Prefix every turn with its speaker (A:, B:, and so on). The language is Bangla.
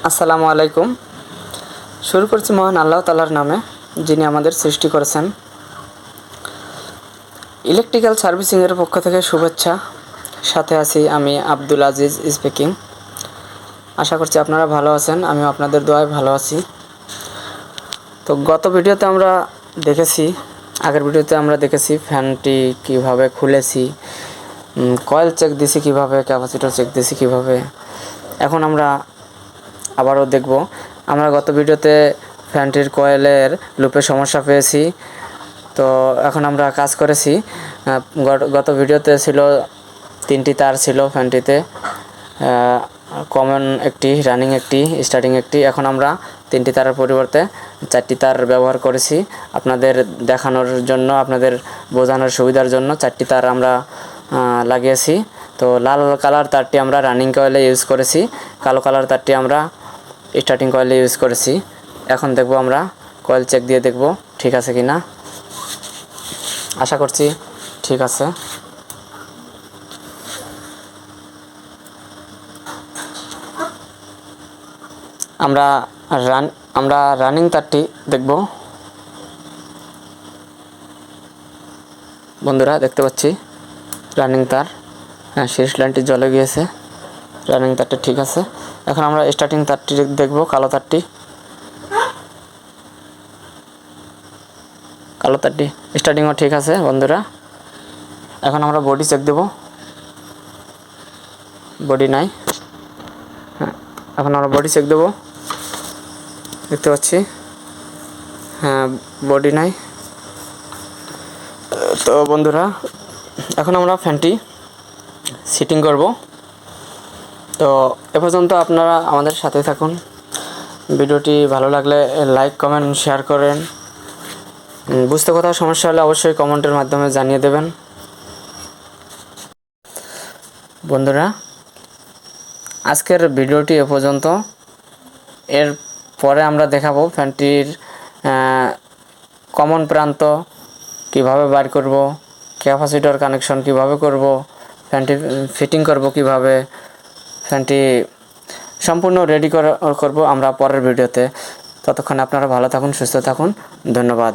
A: আসসালামু আলাইকুম। শুরু করছি মহান আল্লাহ তাআলার নামে, যিনি আমাদের সৃষ্টি করেছেন। ইলেকট্রিক্যাল সার্ভিসিংয়ের পক্ষ থেকে শুভেচ্ছা। সাথে আছি আমি আব্দুল আজিজ স্পিকিং। আশা করছি আপনারা ভালো আছেন, আমিও আপনাদের দোয়ায় ভালো আছি। তো গত ভিডিওতে আমরা আগের ভিডিওতে আমরা দেখেছি ফ্যানটি কিভাবে খুলেছি, কয়েল চেক দিছি কিভাবে, ক্যাপাসিটর চেক দিছি কিভাবে। এখন আমরা আবারও দেখব। আমরা গত ভিডিওতে ফ্যানটির কয়েলের লুপে সমস্যা পেয়েছি, তো এখন আমরা কাজ করেছি। গত ভিডিওতে ছিল 3টি তার ছিল ফ্যানটিতে, কমন একটি, রানিং একটি, স্টার্টিং একটি। এখন আমরা 3টি তারের পরিবর্তে 4টি তার ব্যবহার করেছি আপনাদের দেখানোর জন্য, আপনাদের বোঝানোর সুবিধার জন্য 4টি তার আমরা লাগিয়েছি। তো লাল কালার তারটি আমরা রানিং কয়েলে ইউজ করেছি, কালো কালার তারটি আমরা স্টার্টিং কয়েলে ইউজ করেছি। এখন দেখব আমরা কয়েল চেক দিয়ে দেখব ঠিক আছে কি না। আশা করছি ঠিক আছে। আমরা রানিং তারটি দেখব। বন্ধুরা দেখতে পাচ্ছি রানিং তার, শেষ লাইনটি জ্বলে গিয়েছে, রানিং তারটি ঠিক আছে। এখন আমরা স্টার্টিং তারটি দেখব, কালো তারটি স্টার্টিংও ঠিক আছে বন্ধুরা। এখন আমরা বডি চেক দেব, বডি নাই। এখন আমরা বডি চেক দেব, দেখতে পাচ্ছি বডি নাই। তো বন্ধুরা এখন আমরা ফ্যানটি সিটিং করব। তো এ পর্যন্ত আপনারা আমাদের সাথে থাকুন। ভিডিওটি ভালো লাগলে লাইক, কমেন্ট, শেয়ার করেন। বুঝতে কোথাও সমস্যা হলে অবশ্যই কমেন্টের মাধ্যমে জানিয়ে দেবেন। বন্ধুরা আজকের ভিডিওটি এ পর্যন্ত। এর পরে আমরা দেখাবো ফ্যানটির কমন প্রান্ত কিভাবে বার করব, ক্যাপাসিটর কানেকশন কিভাবে করব, ফ্যানটি ফিটিং করব কিভাবে, ফ্যানটি সম্পূর্ণ রেডি করব আমরা পরের ভিডিওতে। ততক্ষণ আপনারা ভালো থাকুন, সুস্থ থাকুন। ধন্যবাদ।